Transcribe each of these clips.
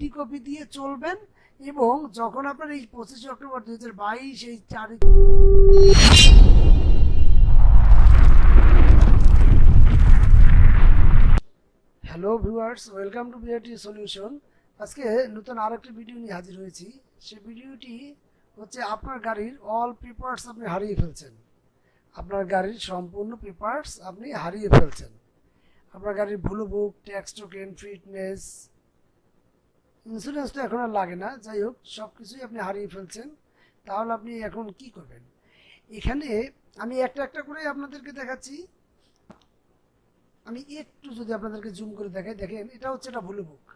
GD copy দিয়ে চলবেন এবং যখন আপনার এই 25 অক্টোবর 2022 এই তারিখ। Hello viewers, welcome to BRT solution. আজকে নতুন আরেকটি ভিডিও নিয়ে হাজির হয়েছি। সেই ভিডিওটি হচ্ছে আপনার গাড়ির অল পেপারস আপনি হারিয়ে ফেলছেন। আপনার গাড়ির সম্পূর্ণ পেপারস আপনি হারিয়ে ফেলছেন। আপনার গাড়ির blue book, tax token, fitness, insurance তো এখন আর লাগে না, যাই হোক সব কিছুই আপনি হারিয়ে ফেলছেন। তাহলে আপনি এখন কি করবেন? এখানে আমি একটা একটা করে আপনাদেরকে দেখাচ্ছি। আমি একটু যদি আপনাদেরকে জুম করে দেখাই, দেখেন এটা হচ্ছে একটা ব্লু বুক।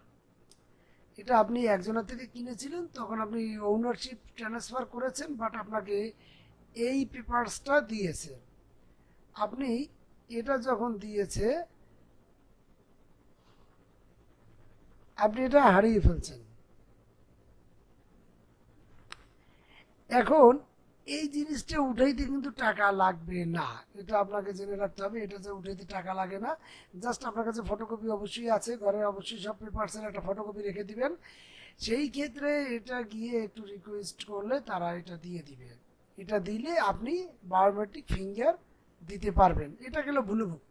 এটা আপনি একজনের থেকে কিনেছিলেন, তখন আপনি ওনারশিপ ট্রান্সফার করেছেন, বাট আপনাকে এই পেপারসটা দিয়েছে। আপনি এটা যখন দিয়েছে আপনি এটা হারিয়ে ফেলছেন। এখন এই জিনিসটা উঠাইতে কিন্তু টাকা লাগবে না, এটা আপনাকে জেনে রাখতে হবে। এটা যে উঠাইতে টাকা লাগে না, জাস্ট আপনার কাছে ফটোকপি অবশ্যই আছে, ঘরে অবশ্যই সব পেপারসের একটা ফটোকপি রেখে দিবেন। সেই ক্ষেত্রে এটা গিয়ে একটু রিকোয়েস্ট করলে তারা এটা দিয়ে দিবে। এটা দিলে আপনি বায়োমেট্রিক ফিঙ্গার দিতে পারবেন। এটা গেল ব্লু বুক।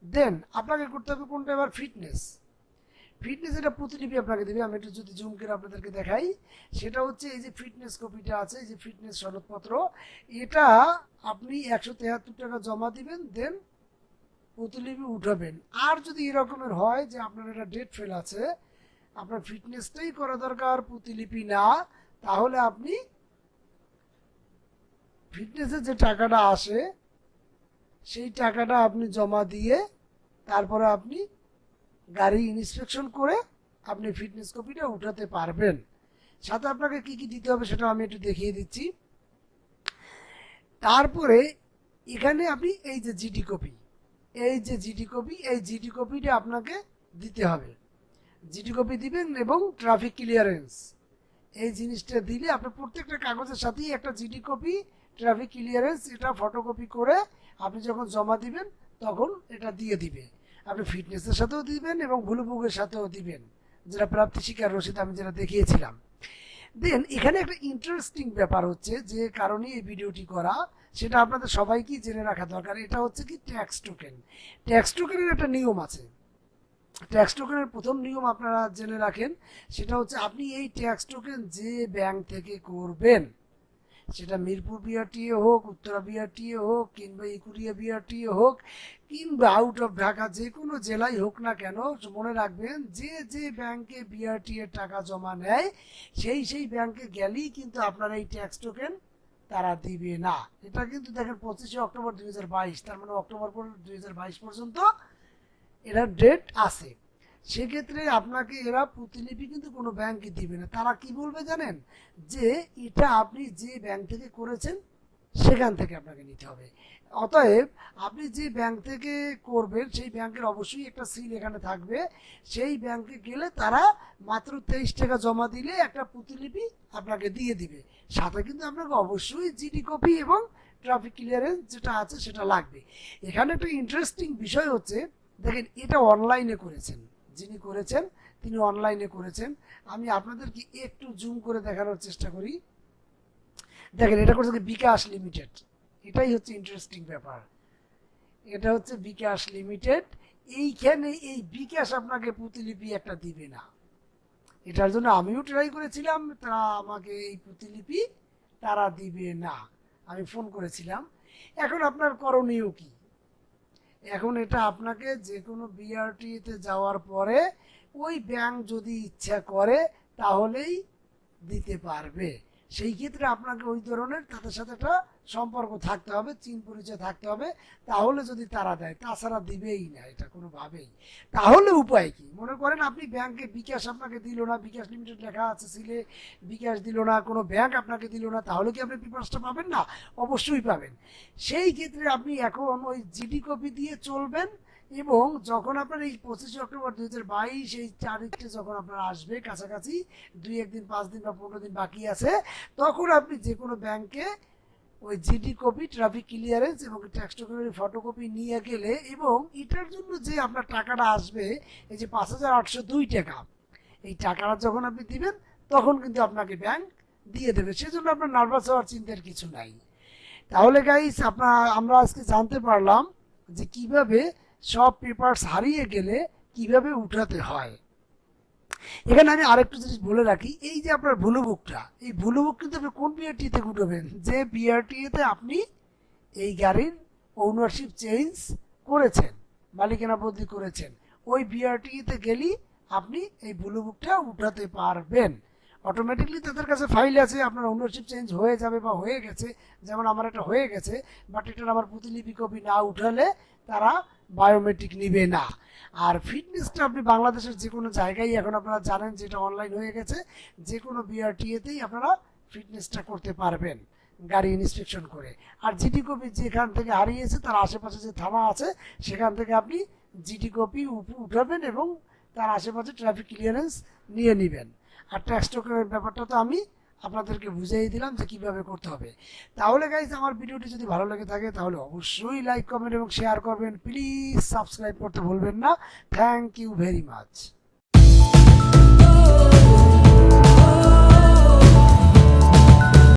দেন আপনাকে করতে হবে কোনটা? এবার ফিটনেস। ফিটনেস এটা প্রতিলিপি আপনাকে দেবে। আমি একটু যদি জুম করে আপনাদেরকে দেখাই, সেটা হচ্ছে এই যে ফিটনেস কপিটা আছে, এই যে ফিটনেস সনদপত্র, এটা আপনি 173 টাকা জমা দিবেন, দেন প্রতিলিপি উঠাবেন। আর যদি এরকমের হয় যে আপনার এটা ডেট ফেল আছে, আপনার ফিটনেসটাই করা দরকার, প্রতিলিপি না, তাহলে আপনি ফিটনেসের যে টাকাটা আসে সেই টাকাটা আপনি জমা দিয়ে তারপরে আপনি গাড়ি ইন্সপেকশন করে আপনি ফিটনেস কপিটা উঠাতে পারবেন। সাথে আপনাকে কি কি দিতে হবে সেটা আমি একটু দেখিয়ে দিচ্ছি। তারপরে এখানে আপনি এই যে জিডি কপি, এই যে জিডি কপি, এই জিডি কপিটা আপনাকে দিতে হবে। জিডি কপি দিবেন এবং ট্রাফিক ক্লিয়ারেন্স, এই জিনিসটা দিলে আপনার প্রত্যেকটা কাগজের সাথেই একটা জিডি কপি, ট্রাফিক ক্লিয়ারেন্স, এটা ফটোকপি করে আপনি যখন জমা দিবেন তখন এটা দিয়ে দিবে। আপনি ফিটনেসের সাথেও দিবেন এবং ব্লু বুকের সাথেও দিবেন, যেটা প্রাপ্তি স্বীকার রসিদ আমি যেটা দেখিয়েছিলাম। দেন এখানে একটা ইন্টারেস্টিং ব্যাপার হচ্ছে, যে কারণে এই ভিডিওটি করা, সেটা আপনাদের সবাইকেই জেনে রাখা দরকার। এটা হচ্ছে কি ট্যাক্স টোকেন। ট্যাক্স টোকেনের একটা নিয়ম আছে। ট্যাক্স টোকেনের প্রথম নিয়ম আপনারা জেনে রাখেন, সেটা হচ্ছে আপনি এই ট্যাক্স টোকেন যে ব্যাংক থেকে করবেন, সেটা মিরপুর বিআরটিএ হোক, উত্তরা বিআরটিএ হোক, কিংবা ইকুরিয়া বিআরটিএ হোক, কিংবা আউট অফ ঢাকা যে কোনো জেলায় হোক না কেন, মনে রাখবেন যে যে ব্যাংকে বিআরটিএ টাকা জমা নেয় সেই সেই ব্যাংকে গেলেই কিন্তু আপনার এই ট্যাক্স টোকেন তারা দিবে না। এটা কিন্তু দেখেন 25 অক্টোবর 2022, তার মানে অক্টোবর 2022 পর্যন্ত এরা ডেট আছে। সেক্ষেত্রে আপনাকে এরা প্রতিলিপি কিন্তু কোনো ব্যাংকে দিবে না। তারা কি বলবে জানেন? যে এটা আপনি যে ব্যাংক থেকে করেছেন সেখান থেকে আপনাকে নিতে হবে। অতএব আপনি যে ব্যাংক থেকে করবেন সেই ব্যাংকের অবশ্যই একটা সিল এখানে থাকবে। সেই ব্যাংকে গেলে তারা মাত্র 23 টাকা জমা দিলে একটা প্রতিলিপি আপনাকে দিয়ে দিবে। সাথে কিন্তু আপনাকে অবশ্যই জিডি কপি এবং ট্রাফিক ক্লিয়ারেন্স যেটা আছে সেটা লাগবে। এখানে একটা ইন্টারেস্টিং বিষয় হচ্ছে, দেখেন এটা অনলাইনে করেছেন, যিনি করেছেন তিনি অনলাইনে করেছেন। আমি আপনাদেরকে একটু জুম করে দেখানোর চেষ্টা করি। দেখেন এটা করছে বিকাশ লিমিটেড। এটাই হচ্ছে ইন্টারেস্টিং ব্যাপার। এটা হচ্ছে বিকাশ লিমিটেড। এইখানে এই বিকাশ আপনাকে প্রতিলিপি একটা দিবে না। এটার জন্য আমিও ট্রাই করেছিলাম, তারা আমাকে এই প্রতিলিপি তারা দিবে না। আমি ফোন করেছিলাম। এখন আপনার করণীয় কি? এখন এটা আপনাকে যে কোনো বিআরটিতে যাওয়ার পরে ওই ব্যাংক যদি ইচ্ছা করে তাহলেই দিতে পারবে। সেই ক্ষেত্রে আপনাকে ওই ধরনের তাদের সাথে একটা সম্পর্ক থাকতে হবে, চিন পরিচয় থাকতে হবে, তাহলে যদি তারা দেয়, তাছাড়া দিবেই না এটা কোনোভাবেই। তাহলে উপায় কি? মনে করেন আপনি ব্যাংকে বিকাশ আপনাকে দিল না, বিকাশ লিমিটেড লেখা আছে সিলে, বিকাশ দিল না, কোনো ব্যাংক আপনাকে দিল না, তাহলে কি আপনি পেপারসটা পাবেন না? অবশ্যই পাবেন। সেই ক্ষেত্রে আপনি এখন ওই জিডি কপি দিয়ে চলবেন এবং যখন আপনার এই 25 অক্টোবর 2022 এই তারিখটা যখন আপনার আসবে, কাছাকাছি 2-1 দিন, 5 দিন বা 15 দিন বাকি আছে, তখন আপনি যে কোনো ব্যাংকে ওই জিডি কপি, ট্রাফিক ক্লিয়ারেন্স এবং ট্যাক্স টোকেনের ফটোকপি নিয়ে গেলে, এবং এটার জন্য যে আপনার টাকাটা আসবে, এই যে 5,802 টাকা, এই টাকাটা যখন আপনি দিবেন তখন কিন্তু আপনাকে ব্যাংক দিয়ে দেবে, সেজন্য আপনার নার্ভাস হওয়ার চিন্তার কিছু নাই। তাহলে গাইস আমরা আজকে জানতে পারলাম যে কিভাবে সব পেপারস হারিয়ে গেলে কিভাবে উঠাতে হয়। এখানে আমি আরেকটু জিনিস বলে রাখি, এই যে আপনার ব্লু বুকটা, এই ব্লু বুক কিন্তু আপনি কোন বিআরটিতে উঠাবেন, যে বিআরটিতে আপনি এই গাড়ির ওনারশিপ চেঞ্জ করেছেন, মালিকানা বদলি করেছেন, ওই বিআরটিতে গেলেই আপনি এই ব্লু বুকটা উঠাতে পারবেন। অটোমেটিকলি তাদের কাছে ফাইল আছে, আপনার ওনারশিপ চেঞ্জ হয়ে যাবে বা হয়ে গেছে, যেমন আমার এটা হয়ে গেছে, বাট এটার আমার প্রতিলিপি কপি না উঠালে তারা বায়োমেট্রিক নিবে না। আর ফিটনেসটা আপনি বাংলাদেশের যে কোনো জায়গায় এখন আপনারা জানেন যেটা অনলাইন হয়ে গেছে, যে কোনো বিআরটিএতেই আপনারা ফিটনেসটা করতে পারবেন গাড়ি ইন্সপেকশন করে। আর জিডি কপি যেখান থেকে হারিয়েছে তার আশেপাশে যে থানা আছে সেখান থেকে আপনি জিডি কপি উঠাবেন এবং তার আশেপাশে ট্রাফিক ক্লিয়ারেন্স নিয়ে নেবেন। আর ট্যাক্স টোকেনের ব্যাপারটা তো আমি আপনাদেরকে বুঝিয়ে দিলাম যে কিভাবে করতে হবে। তাহলে গাইজ আমার ভিডিওটি যদি ভালো লেগে থাকে তাহলে অবশ্যই লাইক কমেন্ট এবং শেয়ার করবেন, প্লিজ সাবস্ক্রাইব করতে ভুলবেন না। Thank you very much.